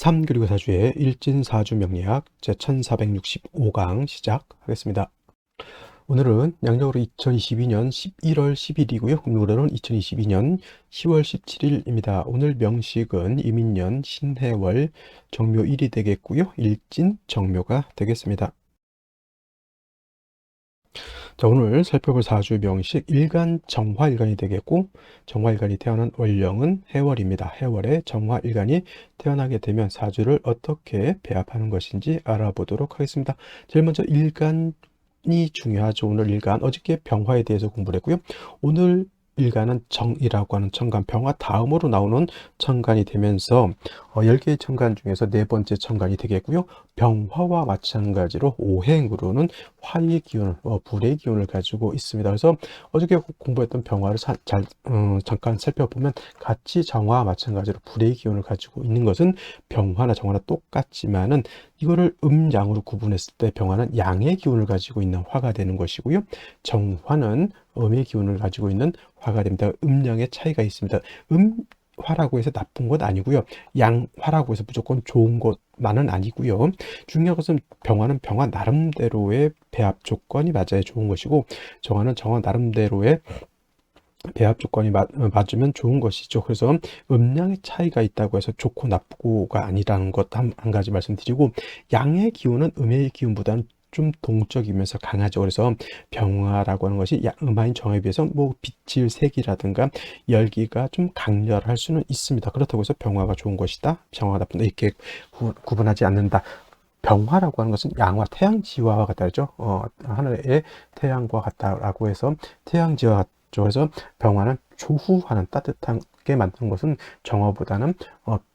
3 그리고 4주의 일진사주 명리학 제1465강 시작하겠습니다. 오늘은 양력으로 2022년 11월 10일이고요. 음력으로는 2022년 10월 17일입니다. 오늘 명식은 이민년 신해월 정묘일이 되겠고요. 일진 정묘가 되겠습니다. 자, 오늘 살펴볼 사주 명식 일간 정화일간이 되겠고, 정화일간이 태어난 월령은 해월입니다. 해월에 정화일간이 태어나게 되면 사주를 어떻게 배합하는 것인지 알아보도록 하겠습니다. 제일 먼저 일간이 중요하죠. 오늘 일간, 어저께 병화에 대해서 공부를 했고요. 오늘 일간은 정이라고 하는 천간, 병화 다음으로 나오는 천간이 되면서 10개의 천간 중에서 네 번째 천간이 되겠고요. 병화와 마찬가지로 오행으로는 화의 기운을, 불의 기운을 가지고 있습니다. 그래서 어저께 공부했던 병화를 잠깐 살펴보면 같이 정화와 마찬가지로 불의 기운을 가지고 있는 것은 병화나 정화나 똑같지만은 이거를 음양으로 구분했을 때 병화는 양의 기운을 가지고 있는 화가 되는 것이고요. 정화는 음의 기운을 가지고 있는 화가 됩니다. 음양의 차이가 있습니다. 화라고 해서 나쁜 것 아니고요. 양화라고 해서 무조건 좋은 것만은 아니고요. 중요한 것은 병화는 병화 나름대로의 배합 조건이 맞아야 좋은 것이고, 정화는 정화 나름대로의 배합 조건이 맞으면 좋은 것이죠. 그래서 음양의 차이가 있다고 해서 좋고 나쁘고가 아니라는 것 한 가지 말씀드리고, 양의 기운은 음의 기운보다는 좀 동적이면서 강하죠. 그래서 병화라고 하는 것이 음화인 정화에 비해서 뭐 빛의 색이라든가 열기가 좀 강렬할 수는 있습니다. 그렇다고 해서 병화가 좋은 것이다, 병화가 나쁜다, 이렇게 구분하지 않는다. 병화라고 하는 것은 양화, 태양지화와 같다죠. 하늘의 태양과 같다라고 해서 태양지화 같죠. 그래서 병화는 조후하는 따뜻하게 만드는 것은 정화보다는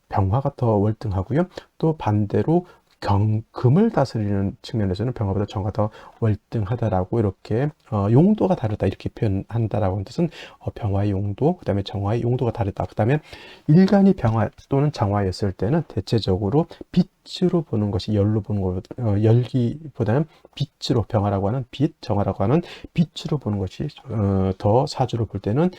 병화가 더 월등하고요. 또 반대로 금을 다스리는 측면에서는 병화보다 정화가 더 월등하다라고, 이렇게 용도가 다르다 이렇게 표현한다라고 하는 뜻은 병화의 용도, 그 다음에 정화의 용도가 다르다. 그 다음에 일간이 병화 또는 정화였을 때는 대체적으로 빛으로 보는 것이 열로 보는 것, 열기보다는 빛으로, 병화라고 하는 빛, 정화라고 하는 빛으로 보는 것이 더 사주로 볼 때는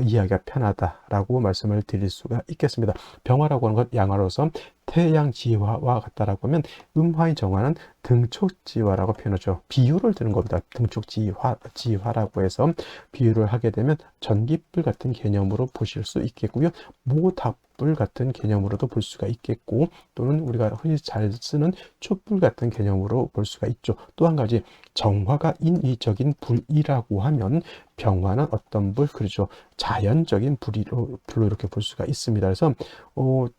이해하기가 편하다라고 말씀을 드릴 수가 있겠습니다. 병화라고 하는 것 양화로서 태양지화와 같다라고 하면, 음화의 정화는 등촉지화라고 표현하죠. 비유를 드는 겁니다. 등촉지화라고 해서 비유를 하게 되면 전기불 같은 개념으로 보실 수 있겠고요. 모닥불 같은 개념으로도 볼 수가 있겠고, 또는 우리가 흔히 잘 쓰는 촛불 같은 개념으로 볼 수가 있죠. 또 한 가지, 정화가 인위적인 불이라고 하면 병화는 어떤 불? 그렇죠. 자연적인 불로 이렇게 볼 수가 있습니다. 그래서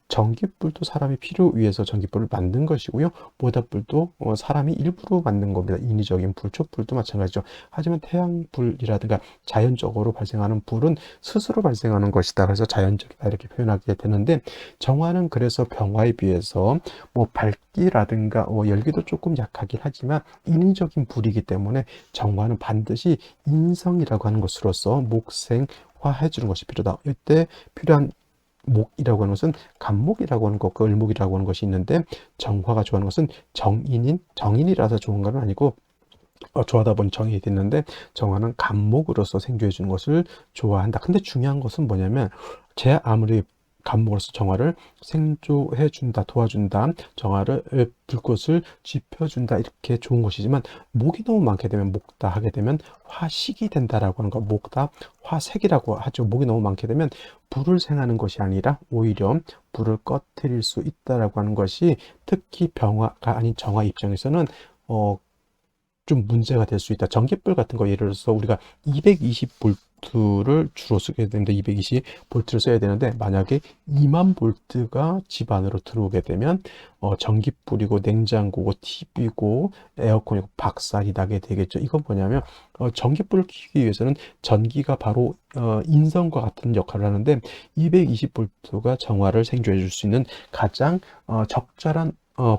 전기불도 사람이 필요 위해서 전기불을 만든 것이고요. 모닥불도 사람이 일부러 만든 겁니다. 인위적인 불, 촛불도 마찬가지죠. 하지만 태양불이라든가 자연적으로 발생하는 불은 스스로 발생하는 것이다. 그래서 자연적이다 이렇게 표현하게 되는데, 정화는 그래서 병화에 비해서 뭐 밝기라든가 열기도 조금 약하긴 하지만 인위적인 불이기 때문에 정화는 반드시 인성이라고 하는 것으로서 목생화해 주는 것이 필요하다. 이때 필요한 목이라고 하는 것은 간목이라고 하는 것, 그 을목이라고 하는 것이 있는데, 정화가 좋아하는 것은 정인이라서 좋은 건 아니고, 좋아하다 보니 정이 됐는데, 정화는 간목으로서 생존해 주는 것을 좋아한다. 근데 중요한 것은 뭐냐면, 제 아무리 간목으로서 정화를 생존해 준다, 도와준다, 정화를 불꽃을 지펴준다, 이렇게 좋은 것이지만, 목이 너무 많게 되면, 목다 하게 되면 화식이 된다라고 하는 거, 목다 화색이라고 하죠. 목이 너무 많게 되면 불을 생하는 것이 아니라 오히려 불을 꺼트릴 수 있다라고 하는 것이, 특히 병화가 아닌 정화 입장에서는 좀 문제가 될 수 있다. 전기불 같은 거, 예를 들어서 우리가 220볼트를 주로 쓰게 되는데, 220볼트를 써야 되는데, 만약에 2만 볼트가 집 안으로 들어오게 되면 전기불이고 냉장고고 TV고 에어컨이고 박살이 나게 되겠죠. 이건 뭐냐면, 전기불을 켜기 위해서는 전기가 바로 인성과 같은 역할을 하는데, 220볼트가 정화를 생존해 줄 수 있는 가장 적절한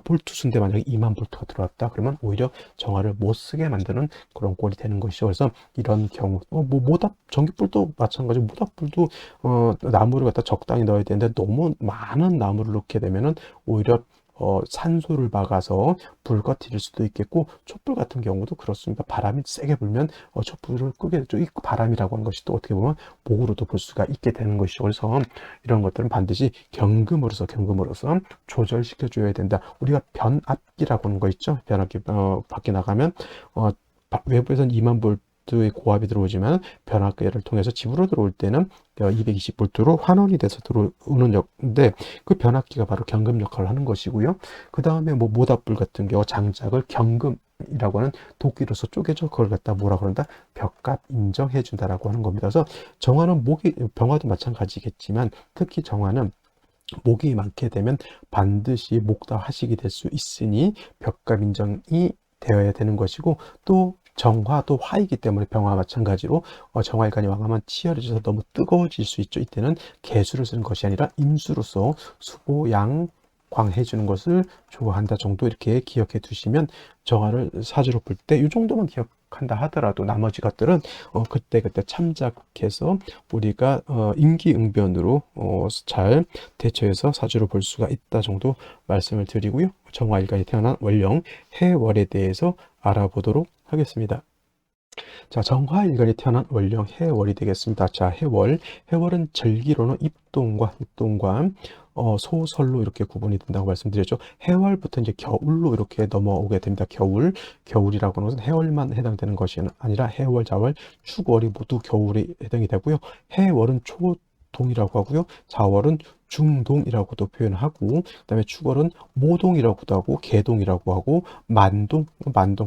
볼트 수인데, 만약에 2만 볼트가 들어왔다 그러면 오히려 정화를 못 쓰게 만드는 그런 꼴이 되는 것이죠. 그래서 이런 경우, 전기불도 마찬가지, 모닥불도 나무를 갖다 적당히 넣어야 되는데, 너무 많은 나무를 넣게 되면은 오히려 산소를 막아서 불을 꺼뜨릴 수도 있겠고, 촛불 같은 경우도 그렇습니다. 바람이 세게 불면 촛불을 끄게 되죠. 이 바람이라고 하는 것이 또 어떻게 보면 목으로도 볼 수가 있게 되는 것이죠. 그래서 이런 것들은 반드시 경금으로서 조절시켜 줘야 된다. 우리가 변압기라고 하는 거 있죠. 변압기 밖에 나가면 외부에서는 2만 볼트의 고압이 들어오지만 변압기를 통해서 집으로 들어올 때는 220볼트로 환원이 돼서 들어오는 역인데, 그 변압기가 바로 경금 역할을 하는 것이고요. 그 다음에 뭐 모닥불 같은 경우 장작을 경금이라고 하는 도끼로서 쪼개져 그걸 갖다 뭐라 그런다? 벽값 인정해 준다라고 하는 겁니다. 그래서 정화는 병화도 마찬가지겠지만, 특히 정화는 목이 많게 되면 반드시 목다화식이 될 수 있으니 벽값 인정이 되어야 되는 것이고, 또 정화도 화이기 때문에 병화와 마찬가지로 정화일간이 왕하면 치열해져서 너무 뜨거워질 수 있죠. 이때는 개수를 쓰는 것이 아니라 임수로서 수보, 양, 광 해주는 것을 좋아한다 정도 이렇게 기억해 두시면, 정화를 사주로 볼 때 이 정도만 기억한다 하더라도 나머지 것들은 그때그때 참작해서 우리가 임기응변으로 잘 대처해서 사주로 볼 수가 있다 정도 말씀을 드리고요. 정화일간이 태어난 월령 해월에 대해서 알아보도록 하겠습니다. 자, 정화일간이 태어난 월령 해월이 되겠습니다. 자, 해월은 절기로는 입동과 소설로 이렇게 구분이 된다고 말씀드렸죠. 해월부터 이제 겨울로 이렇게 넘어오게 됩니다. 겨울이라고 하는 것은 해월만 해당되는 것이 아니라 해월, 자월, 축월이 모두 겨울에 해당이 되고요. 해월은 초동이라고 하고요. 자월은 중동이라고도 표현하고, 그다음에 축월은 모동이라고도 하고, 개동이라고 하고, 만동,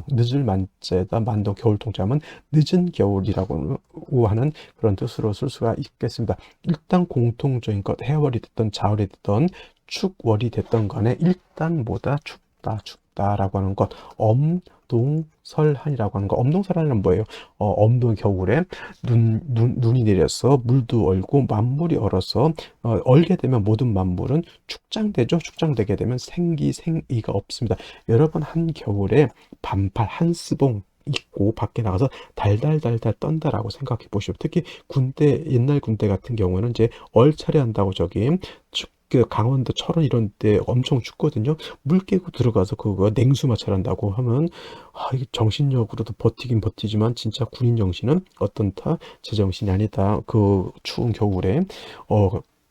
늦을 만자에다 만동, 겨울 동자면 늦은 겨울이라고 하는 그런 뜻으로 쓸 수가 있겠습니다. 일단 공통적인 것, 해월이 됐던 자월이 됐던 축월이 됐던 간에 일단 뭐다? 춥다라고 하는 것, 엄동설한이라고 하는 거. 엄동설한은 뭐예요? 엄동 겨울에 눈이 내려서 물도 얼고 만물이 얼어서 얼게 되면 모든 만물은 축장되죠. 축장되게 되면 생이가 없습니다. 여러분, 한겨울에 반팔 한스봉 입고 밖에 나가서 달달달달 떤다라고 생각해 보시오. 특히 옛날 군대 같은 경우는 이제 얼차례 한다고 그 강원도 철원 이런 데 엄청 춥거든요. 물 깨고 들어가서 그거 냉수 마찰한다고 하면 이게 정신력으로도 버티긴 버티지만 진짜 군인 정신은 어떤다? 제 정신이 아니다. 그 추운 겨울에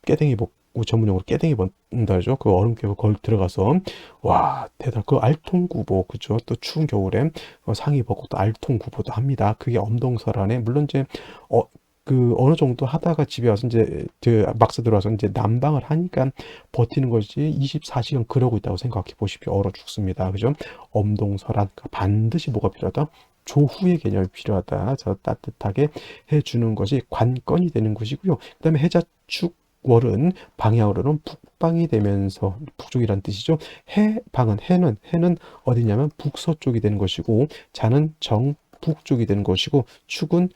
깨댕이 벗고, 전문용어로 깨댕이 벗는다죠. 그 얼음 깨고 거기 들어가서 와 대단. 그 알통구보, 그죠? 또 추운 겨울에 상의 벗고 또 알통구보도 합니다. 그게 엄동설안에, 물론 이제 어느 정도 하다가 집에 와서 이제 막사 들어와서 이제 난방을 하니까 버티는 것이 24시간 그러고 있다고 생각해 보십시오. 얼어 죽습니다. 그죠? 엄동설한, 그러니까 반드시 뭐가 필요하다? 조후의 개념이 필요하다. 저 따뜻하게 해주는 것이 관건이 되는 것이고요. 그 다음에 해자축월은 방향으로는 북방이 되면서, 북쪽이란 뜻이죠. 해는 어디냐면 북서쪽이 되는 것이고, 자는 정북쪽이 되는 것이고, 축은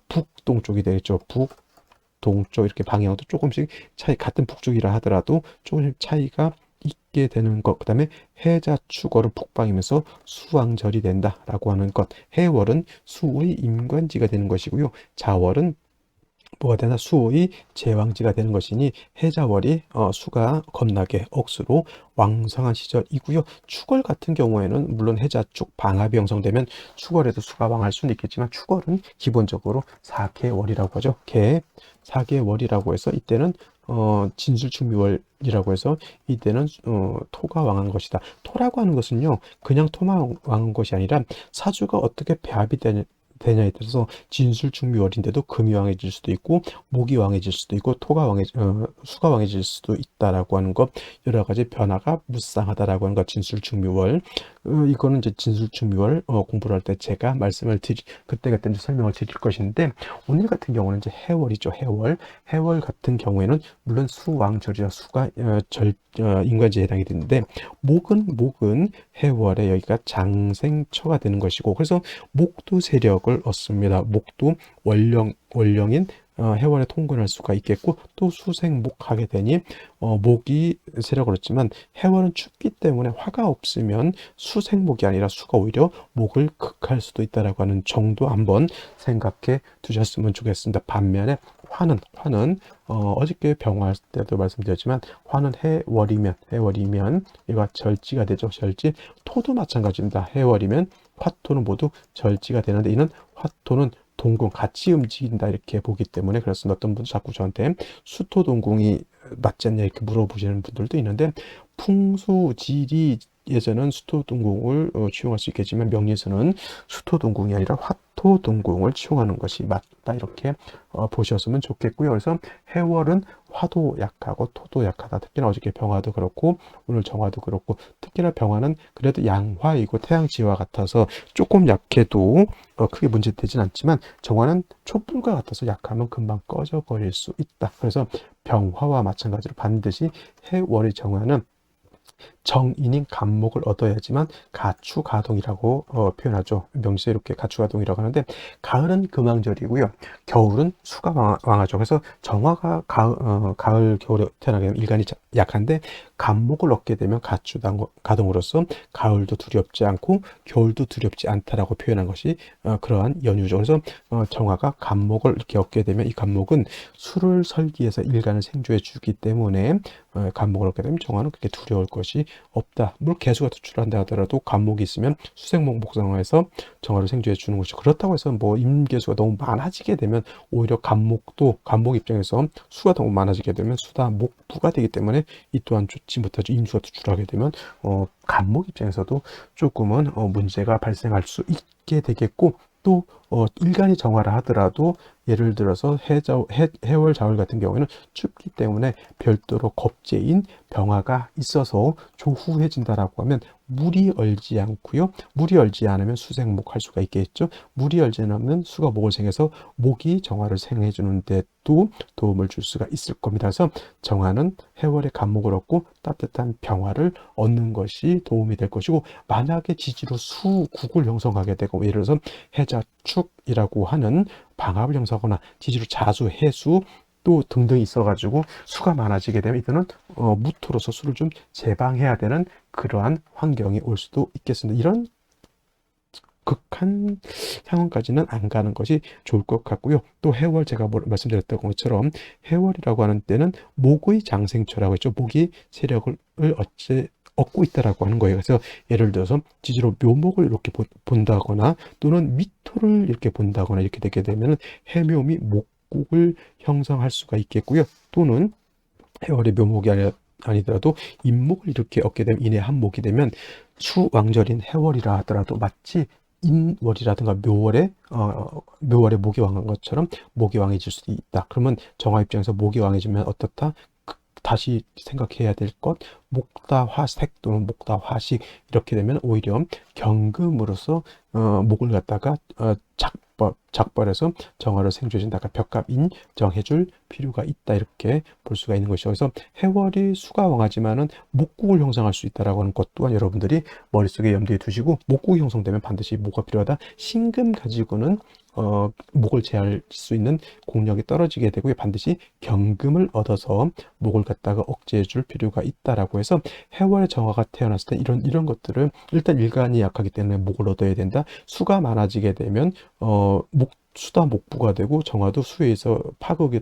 북동쪽이 되겠죠. 북동쪽, 이렇게 방향도 조금씩 같은 북쪽이라 하더라도 조금씩 차이가 있게 되는 것. 그 다음에 해자축월은 북방이면서 수왕절이 된다라고 하는 것. 해월은 수의 임관지가 되는 것이고요. 자월은 뭐가 되나? 수의 제왕지가 되는 것이니 해자월이 수가 겁나게 억수로 왕성한 시절이고요. 축월 같은 경우에는 물론 해자축 방합이 형성되면 축월에도 수가 왕할 수는 있겠지만, 축월은 기본적으로 사계월이라고 하죠. 4개월이라고 해서 이때는 진술충미월이라고 해서 이때는 토가 왕한 것이다. 토라고 하는 것은요, 그냥 토만 왕한 것이 아니라 사주가 어떻게 배합이 되냐에 따라서 진술충미월인데도 금이 왕해질 수도 있고, 목이 왕해질 수도 있고, 수가 왕해질 수도 있다라고 하는 것, 여러 가지 변화가 무쌍하다라고 하는 것. 진술충미월, 이거는 이제 진술충미월 공부를 할 때 제가 그때 이제 설명을 드릴 것인데, 오늘 같은 경우는 이제 해월이죠. 해월 같은 경우에는 물론 수왕절이라 수가 인관지에 해당이 되는데, 목은 해월에 여기가 장생처가 되는 것이고, 그래서 목도 세력을 얻습니다. 목도 월령인 해월에 통근할 수가 있겠고, 또 수생목하게 되니 목이 세력을 얻지만 해월은 춥기 때문에 화가 없으면 수생목이 아니라 수가 오히려 목을 극할 수도 있다라고 하는 정도 한번 생각해 두셨으면 좋겠습니다. 반면에 화는 어저께 병화할 때도 말씀드렸지만 화는 해월이면 얘가 절지가 되죠. 절지. 토도 마찬가지입니다. 해월이면 화토는 모두 절지가 되는데, 이는 화토는 동궁 같이 움직인다 이렇게 보기 때문에 그렇습니다. 어떤 분도 자꾸 저한테 수토 동궁이 맞지 않냐 이렇게 물어보시는 분들도 있는데, 풍수지리 예전은 수토 동궁을 취용할 수 있겠지만 명리에서는 수토 동궁이 아니라 화토 동궁을 취용하는 것이 맞다 이렇게 보셨으면 좋겠고요. 그래서 해월은 화도 약하고 토도 약하다. 특히나 어저께 병화도 그렇고 오늘 정화도 그렇고, 특히나 병화는 그래도 양화이고 태양지와 같아서 조금 약해도 크게 문제되진 않지만, 정화는 촛불과 같아서 약하면 금방 꺼져 버릴 수 있다. 그래서 병화와 마찬가지로 반드시 해월의 정화는 정인인 간목을 얻어야지만 가추가동이라고 표현하죠. 명시에 이렇게 가추가동이라고 하는데, 가을은 금왕절이고요. 겨울은 수가 왕하죠. 그래서 정화가 가을, 겨울에 태어나게 되면 일간이 약한데, 간목을 얻게 되면 가추가동으로서 가을도 두렵지 않고 겨울도 두렵지 않다라고 표현한 것이 그러한 연유죠. 그래서 정화가 간목을 이렇게 얻게 되면 이 간목은 수를 설기해서 일간을 생조해 주기 때문에 간목을 얻게 되면 정화는 그렇게 두려울 것이 없다. 물론 개수가 투출한다 하더라도 간목이 있으면 수생목 목상화해서 정화를 생조해 주는 것이죠. 그렇다고 해서 뭐 임계수가 너무 많아지게 되면 오히려 간목 입장에서 수가 너무 많아지게 되면 수다 목부가 되기 때문에 이 또한 좋지 못하죠. 임수가 투출하게 되면 간목 입장에서도 조금은 문제가 발생할 수 있게 되겠고, 또 일간이 정화를 하더라도 예를 들어서 해월 자월 같은 경우에는 춥기 때문에 별도로 겁재인 병화가 있어서 조후해진다라고 하면 물이 얼지 않고요. 물이 얼지 않으면 수생목 할 수가 있겠죠. 물이 얼지 않으면 수가 목을 생해서 목이 정화를 생해 주는데도 도움을 줄 수가 있을 겁니다. 그래서 정화는 해월의 간목을 얻고 따뜻한 병화를 얻는 것이 도움이 될 것이고, 만약에 지지로 수국을 형성하게 되고 예를 들어서 해자축이라고 하는 방압을 형성하거나 지지로 자수, 해수 또 등등 있어가지고 수가 많아지게 되면 이때는 무토로서 수를 좀 제방해야 되는 그러한 환경이 올 수도 있겠습니다. 이런 극한 상황까지는 안 가는 것이 좋을 것 같고요. 또 해월, 제가 말씀드렸던 것처럼 해월이라고 하는 때는 목의 장생초라고 했죠. 목이 세력을 얻고 있다라고 하는 거예요. 그래서 예를 들어서 지지로 묘목을 이렇게 본다거나 또는 미토를 이렇게 본다거나 이렇게 되게 되면 해묘미 목국을 형성할 수가 있겠고요. 또는 해월의 묘목이 아니더라도 인목을 이렇게 얻게 되면, 인의 한목이 되면 수왕절인 해월이라 하더라도 마치 인월이라든가 묘월에 목이 왕한 것처럼 목이 왕해질 수도 있다. 그러면 정화 입장에서 목이 왕해지면 어떻다? 다시 생각해야 될 것, 목다화색 또는 목다화식 이렇게 되면 오히려 경금으로서 목을 갖다가 작벌해서 정화를 생조해준다. 벽값 인정해줄 필요가 있다 이렇게 볼 수가 있는 것이죠. 그래서 해월이 수가 왕하지만은 목국을 형성할 수 있다라고 하는 것 또한 여러분들이 머릿속에 염두에 두시고, 목국이 형성되면 반드시 뭐가 필요하다. 신금 가지고는 목을 제할 수 있는 공력이 떨어지게 되고요. 반드시 경금을 얻어서 목을 갖다가 억제해 줄 필요가 있다라고 해서, 해월의 정화가 태어났을 때 이런 것들을 일단 일간이 약하기 때문에 목을 얻어야 된다. 수가 많아지게 되면 수다 목부가 되고 정화도 수에 의해서 파극이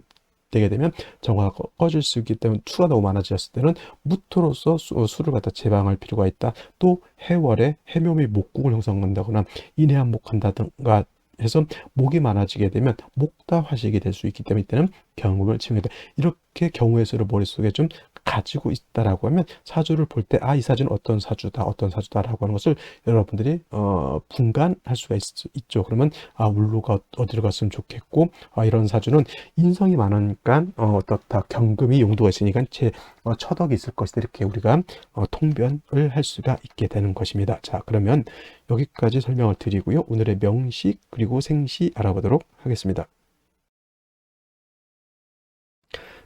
되게 되면 정화가 꺼질 수 있기 때문에 수가 너무 많아졌을 때는 무토로서 수를 갖다 제방할 필요가 있다. 또 해월에 해묘미 목국을 형성한다거나 인해한목한다든가 해서 목이 많아지게 되면 목다화식이 될 수 있기 때문에 이때는 경금을 치용해야 돼. 이렇게 경우의 수를 머릿속에 좀 가지고 있다라고 하면 사주를 볼 때 이 사주는 어떤 사주다라고 하는 것을 여러분들이 분간할 수가 있죠. 그러면 울로가 어디로 갔으면 좋겠고, 이런 사주는 인성이 많으니까 어떻다, 경금이 용도가 있으니까 처덕이 있을 것이다 이렇게 우리가 통변을 할 수가 있게 되는 것입니다. 자, 그러면 여기까지 설명을 드리고요. 오늘의 명식 그리고 생시 알아보도록 하겠습니다.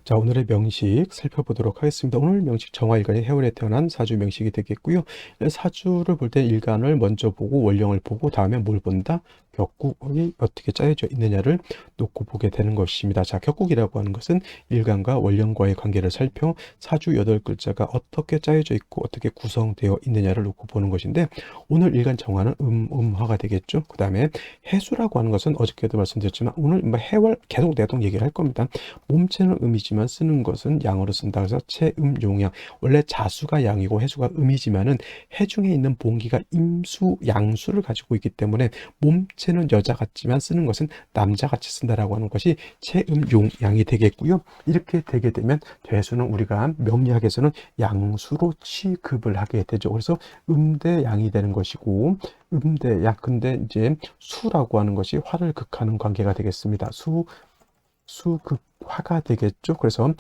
자, 오늘의 명식 살펴보도록 하겠습니다. 오늘 명식 정화일간이 해월에 태어난 사주 명식이 되겠고요. 사주를 볼 때 일간을 먼저 보고 원령을 보고 다음에 뭘 본다? 격국이 어떻게 짜여져 있느냐를 놓고 보게 되는 것입니다. 자, 격국이라고 하는 것은 일간과 원령과의 관계를 살펴 사주 8글자가 어떻게 짜여져 있고 어떻게 구성되어 있느냐를 놓고 보는 것인데, 오늘 일간 정화는 음화가 되겠죠. 그 다음에 해수라고 하는 것은 어저께도 말씀드렸지만 오늘 뭐 해월 계속 내동 얘기를 할 겁니다. 몸체는 음이지만 쓰는 것은 양으로 쓴다. 그래서 체음용양, 원래 자수가 양이고 해수가 음이지만은 해 중에 있는 본기가 임수, 양수를 가지고 있기 때문에 몸체는 여자 같지만 쓰는 것은 남자 같이 쓴다라고 하는 것이 체음용양이 되겠고요. 이렇게 되게 되면 대수는 우리가 명리학에서는 양수로 취급을 하게 되죠. 그래서 음대 양이 되는 것이고, 음대 양, 근데 이제 수라고 하는 것이 화를 극하는 관계가 되겠습니다. 수극화가 되겠죠. 그래서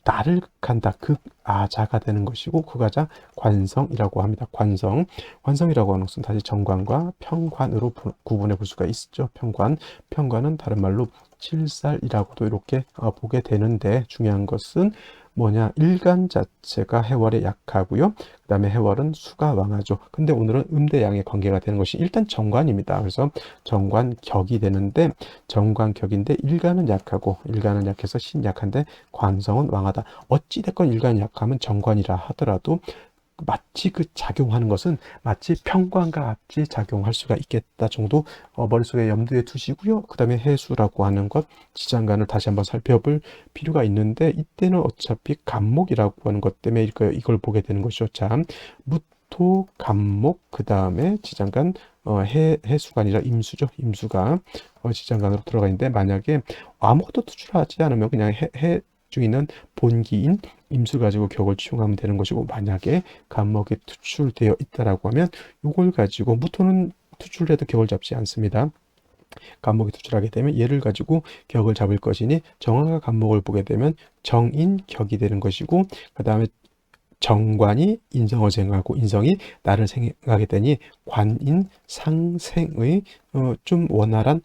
나를 극한다, 극아자가 되는 것이고, 극아자 관성이라고 합니다. 관성이라고 하는 것은 다시 정관과 평관으로 구분해 볼 수가 있죠. 평관은 다른 말로 칠살이라고도 이렇게 보게 되는데, 중요한 것은 뭐냐, 일간 자체가 해월에 약하고요. 그 다음에 해월은 수가 왕하죠. 근데 오늘은 음대양의 관계가 되는 것이 일단 정관입니다. 그래서 정관격이 되는데, 정관격인데 일간은 약해서 신약한데 관성은 왕하다. 어찌됐건 일간이 약하면 정관이라 하더라도 마치 그 작용하는 것은 마치 평관과 같이 작용할 수가 있겠다 정도 머릿속에 염두에 두시고요. 그 다음에 해수라고 하는 것, 지장간을 다시 한번 살펴볼 필요가 있는데, 이때는 어차피 간목이라고 하는 것 때문에 이걸 보게 되는 것이죠. 자, 무토, 간목, 그 다음에 지장간, 해수가 아니라 임수죠. 임수가 지장간으로 들어가 있는데, 만약에 아무것도 투출하지 않으면 그냥 해 중에는 본기인 임수 가지고 격을 취용하면 되는 것이고, 만약에 간목이 투출되어 있다라고 하면 이걸 가지고, 무토는 투출해도 격을 잡지 않습니다. 간목이 투출하게 되면 얘를 가지고 격을 잡을 것이니, 정화가 간목을 보게 되면 정인격이 되는 것이고, 그 다음에 정관이 인성을 생각하고 인성이 나를 생각하게 되니 관인상생의 좀 원활한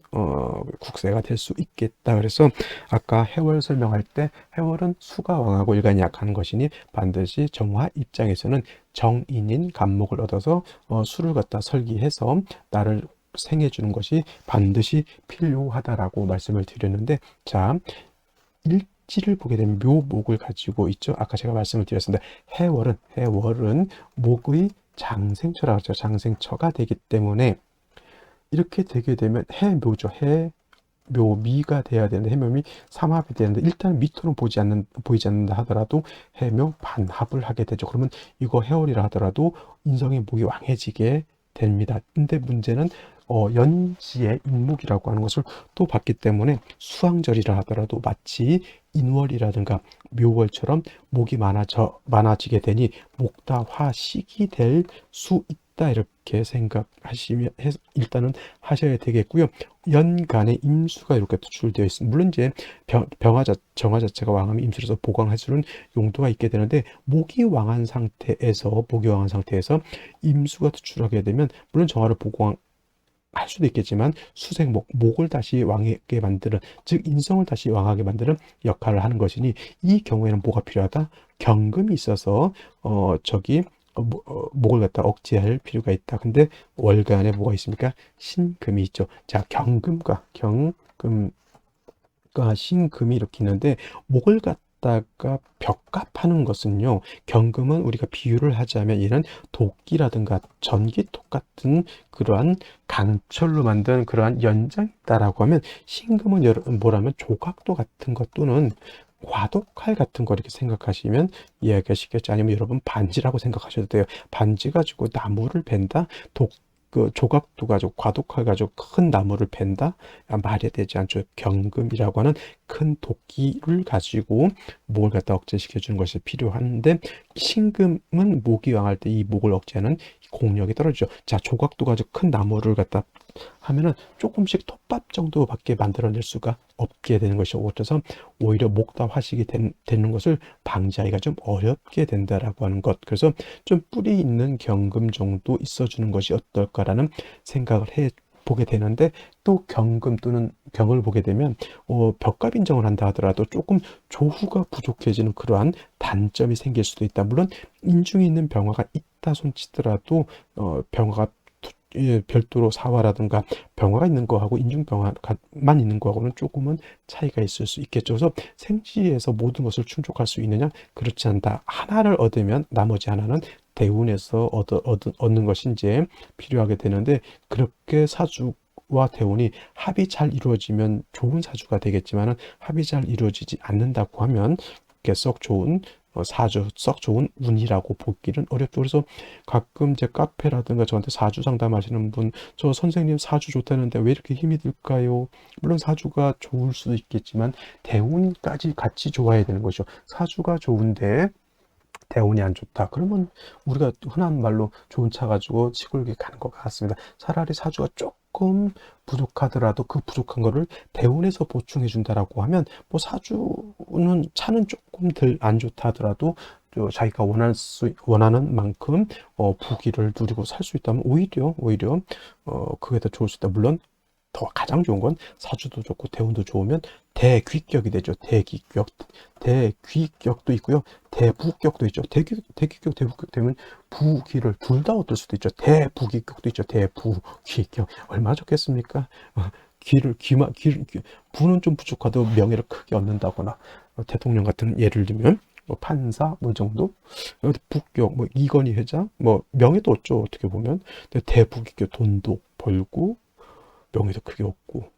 국세가 될 수 있겠다. 그래서 아까 해월 설명할 때 해월은 수가 왕하고 일간이 약한 것이니 반드시 정화 입장에서는 정인인 간목을 얻어서 수를 갖다 설기해서 나를 생해주는 것이 반드시 필요하다라고 말씀을 드렸는데, 자, 일지를 보게 되면 묘목을 가지고 있죠. 아까 제가 말씀을 드렸습니다. 해월은 목의 장생처라고 하죠. 장생처가 되기 때문에 이렇게 되게 되면 해묘죠. 해묘미가 돼야 되는데, 해묘미 삼합이 되는데, 일단 미토는 보이지 않는다 하더라도 해묘 반합을 하게 되죠. 그러면 이거 해월이라 하더라도 인성의 목이 왕해지게 됩니다. 근데 문제는 연지의 인목이라고 하는 것을 또 봤기 때문에 수왕절이라 하더라도 마치 인월이라든가 묘월처럼 목이 많아지게 되니 목다화식이 될 수 있다, 이렇게 생각하시면 일단은 하셔야 되겠고요. 연간에 임수가 이렇게 투출되어 있습니다. 물론 이제 정화 자체가 왕하면 임수로서 보강해주는 용도가 있게 되는데, 목이 왕한 상태에서 임수가 투출하게 되면 물론 정화를 할 수도 있겠지만 목을 다시 왕하게 만드는, 즉 인성을 다시 왕하게 만드는 역할을 하는 것이니, 이 경우에는 뭐가 필요하다? 경금이 있어서 목을 갖다 억제할 필요가 있다. 근데 월간에 뭐가 있습니까? 신금이 있죠. 자, 경금과 신금이 이렇게 있는데, 목을 갖다가 벽갑하는 것은요, 경금은 우리가 비유를 하자면 얘는 도끼라든가 전기톱 같은 그러한 강철로 만든 그러한 연장이 있다라고 하면, 신금은 뭐라면 조각도 같은 것 또는 과도칼 같은 거 이렇게 생각하시면 이해하기가 쉽겠죠. 아니면 여러분 반지라고 생각하셔도 돼요. 반지 가지고 나무를 벤다? 조각도 가지고 과도칼 가지고 큰 나무를 벤다? 말이 되지 않죠. 경금이라고 하는 큰 도끼를 가지고 목을 갖다 억제시켜 주는 것이 필요한데, 신금은 목이 왕할 때 이 목을 억제하는 공력이 떨어지죠. 자, 조각도 가지고 큰 나무를 갖다 하면은 조금씩 톱밥 정도밖에 만들어낼 수가 없게 되는 것이죠. 그래서 오히려 목다 화식이 되는 것을 방지하기가 좀 어렵게 된다라고 하는 것. 그래서 좀 뿌리 있는 경금 정도 있어주는 것이 어떨까라는 생각을 보게 되는데, 또 경금 또는 경을 보게 되면 벽갑 인정을 한다 하더라도 조금 조후가 부족해지는 그러한 단점이 생길 수도 있다. 물론 인중에 있는 병화가 있다 손치더라도 병화가 별도로 사화라든가 병화가 있는 거하고 인중병화만 있는 거하고는 조금은 차이가 있을 수 있겠죠. 그래서 생지에서 모든 것을 충족할 수 있느냐? 그렇지 않다. 하나를 얻으면 나머지 하나는 대운에서 얻는 것이 이제 필요하게 되는데, 그렇게 사주와 대운이 합이 잘 이루어지면 좋은 사주가 되겠지만은 합이 잘 이루어지지 않는다고 하면 그게 썩 좋은 사주, 썩 좋은 운이라고 보기는 어렵죠. 그래서 가끔 제 카페라든가 저한테 사주 상담하시는 분, 저 선생님 사주 좋다는데 왜 이렇게 힘이 들까요? 물론 사주가 좋을 수도 있겠지만 대운까지 같이 좋아야 되는 거죠. 사주가 좋은데 대운이 안 좋다. 그러면 우리가 흔한 말로 좋은 차 가지고 시골길 가는 것 같습니다. 차라리 사주가 조금 부족하더라도 그 부족한 거를 대운에서 보충해 준다라고 하면, 뭐 사주는 차는 조금 덜 안 좋다 하더라도 자기가 원하는 만큼 부귀를 누리고 살 수 있다면 오히려 그게 더 좋을 수 있다. 물론 더 가장 좋은 건 사주도 좋고 대운도 좋으면 대귀격이 되죠. 대귀격도 있고요. 대부격도 있죠. 대귀격, 대부격 되면 부귀를 둘 다 얻을 수도 있죠. 대부귀격도 있죠. 대부귀격. 얼마나 좋겠습니까? 부는 좀 부족하도 명예를 크게 얻는다거나, 대통령 같은 예를 들면 판사 뭐 정도, 부격 뭐 이건희 회장 뭐 명예도 얻죠. 어떻게 보면. 근데 대부귀격 돈도 벌고 명예도 크게 얻고,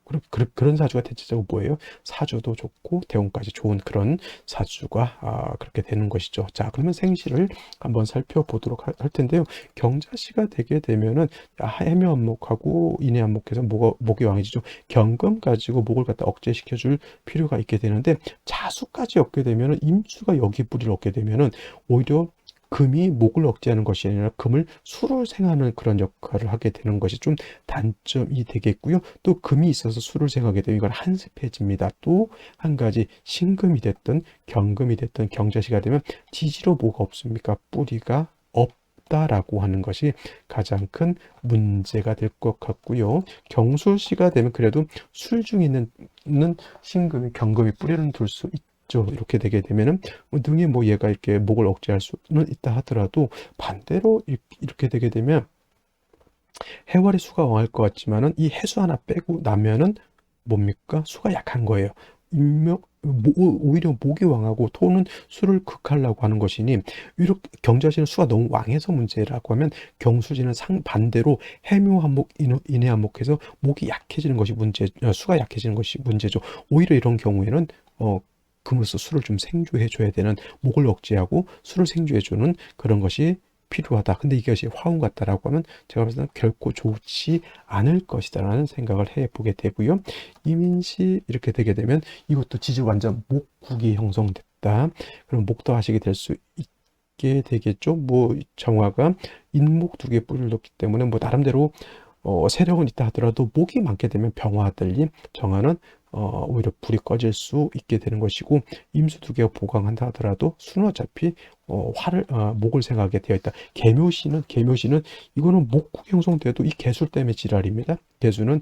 그런 사주가 대체적으로 뭐예요? 사주도 좋고 대운까지 좋은 그런 사주가 그렇게 되는 것이죠. 자, 그러면 생시를 한번 살펴보도록 할 텐데요. 경자시가 되게 되면은 해묘안목하고 인해안목해서 목이 왕해지죠. 경금 가지고 목을 갖다 억제시켜 줄 필요가 있게 되는데, 자수까지 얻게 되면은, 임수가 여기 뿌리를 얻게 되면은 오히려 금이 목을 억제하는 것이 아니라 금을 수를 생하는 그런 역할을 하게 되는 것이 좀 단점이 되겠고요. 또 금이 있어서 수를 생하게 되면 이건 한습해집니다. 또 한 가지, 신금이 됐든 경금이 됐든 경자시가 되면 지지로 뭐가 없습니까? 뿌리가 없다라고 하는 것이 가장 큰 문제가 될 것 같고요. 경술시가 되면 그래도 술 중에 있는 신금이 경금이 뿌리는 둘 수 있죠. 이렇게 되게 되면은 등에 뭐 얘가 이렇게 목을 억제할 수는 있다 하더라도, 반대로 이렇게 되게 되면 해월의 수가 왕할 것 같지만은 이 해수 하나 빼고 나면은 뭡니까? 수가 약한 거예요. 오히려 목이 왕하고 토는 수를 극하려고 하는 것이니, 이렇게 경자시는 수가 너무 왕해서 문제라고 하면, 경수지는 반대로 해묘한목, 인해한목해서 목이 약해지는 것이 수가 약해지는 것이 문제죠. 오히려 이런 경우에는 금으로써 수를 좀 생조해 줘야 되는, 목을 억제하고 수를 생조해 주는 그런 것이 필요하다. 근데 이것이 화운 같다라고 하면 제가 봤을 때는 결코 좋지 않을 것이다라는 생각을 해보게 되고요. 이민시 이렇게 되게 되면 이것도 지지 완전 목국이 형성됐다. 그럼 목도하시게 될 수 있게 되겠죠. 뭐 정화가 인목 두 개 뿌리를 넣기 때문에 뭐 나름대로 세력은 있다 하더라도 목이 많게 되면 병화들이 정화는 오히려 불이 꺼질 수 있게 되는 것이고, 임수 두 개가 보강한다 하더라도 수는 어차피 목을 생하게 되어 있다. 계묘시는 이거는 목국 형성돼도 이 개수 때문에 지랄입니다. 개수는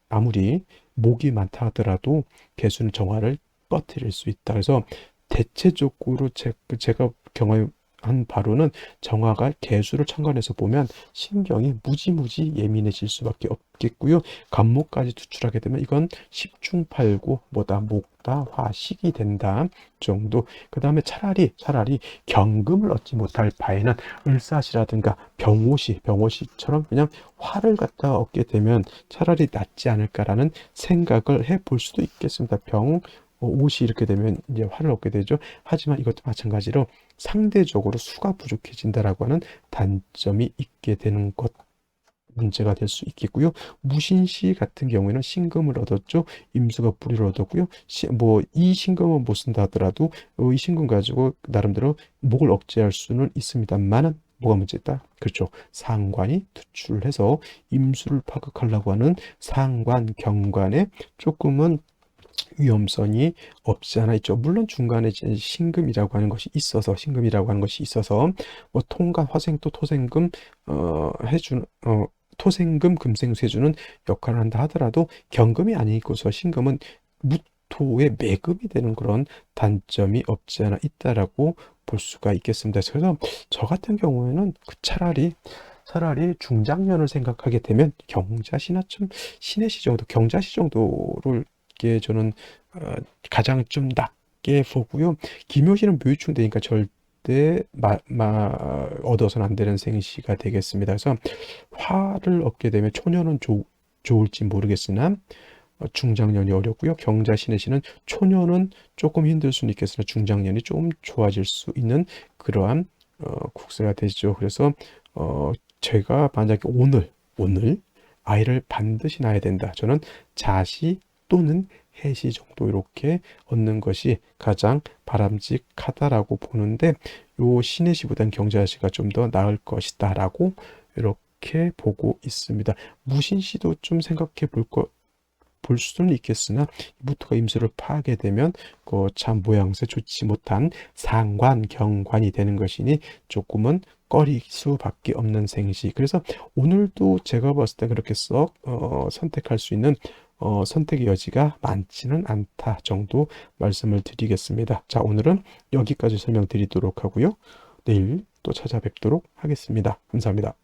아무리 목이 많다 하더라도 개수는 정화를 꺼뜨릴 수 있다. 그래서 대체적으로 제가 경험한 바로는, 정화가 개수를 참관해서 보면 신경이 무지무지 예민해질 수밖에 없겠고요. 간목까지 투출하게 되면 이건 십중팔구 뭐다 목다 화식이 된다 정도. 그 다음에 차라리 경금을 얻지 못할 바에는 을사시라든가 병오시처럼 그냥 화를 갖다 얻게 되면 차라리 낫지 않을까라는 생각을 해볼 수도 있겠습니다. 옷이 이렇게 되면 이제 화를 얻게 되죠. 하지만 이것도 마찬가지로 상대적으로 수가 부족해진다라고 하는 단점이 있게 되는 것, 문제가 될 수 있겠고요. 무신시 같은 경우에는 신금을 얻었죠. 임수가 뿌리를 얻었고요. 이 신금은 못 쓴다 하더라도 이 신금 가지고 나름대로 목을 억제할 수는 있습니다만은 뭐가 문제다? 그렇죠. 상관이 투출해서 임수를 파극하려고 하는 상관, 경관에 조금은 위험성이 없지 않아 있죠. 물론 중간에 신금이라고 하는 것이 있어서 뭐 통관, 화생토, 토생금 해주는 토생금, 금생수 해주는 역할을 한다 하더라도 경금이 아니고서 신금은 무토의 매금이 되는 그런 단점이 없지 않아 있다라고 볼 수가 있겠습니다. 그래서 저 같은 경우에는 차라리 차라리 중장년을 생각하게 되면 경자시나 좀 신해시 정도, 경자시 정도를 게 저는 가장 좀 낮게 보고요. 기묘시는 묘유충 되니까 절대 얻어서는 안 되는 생시가 되겠습니다. 그래서 화를 얻게 되면 초년은 좋을지 모르겠으나 중장년이 어렵고요. 경자 신해시는 초년은 조금 힘들 수는 있겠으나 중장년이 좀 좋아질 수 있는 그러한 국세가 되죠. 그래서 제가 만약에 오늘 아이를 반드시 낳아야 된다. 저는 자시 또는 해시 정도 이렇게 얻는 것이 가장 바람직하다라고 보는데 요 신해시보다는 경자시가 좀 더 나을 것이다라고 이렇게 보고 있습니다. 무신시도 좀 생각해 볼 수는 있겠으나 무토가 임수를 파하게 되면 그 참 모양새 좋지 못한 상관, 경관이 되는 것이니 조금은 꺼릴 수밖에 없는 생시. 그래서 오늘도 제가 봤을 때 그렇게 썩 선택할 수 있는 선택의 여지가 많지는 않다 정도 말씀을 드리겠습니다. 자, 오늘은 여기까지 설명드리도록 하고요. 내일 또 찾아뵙도록 하겠습니다. 감사합니다.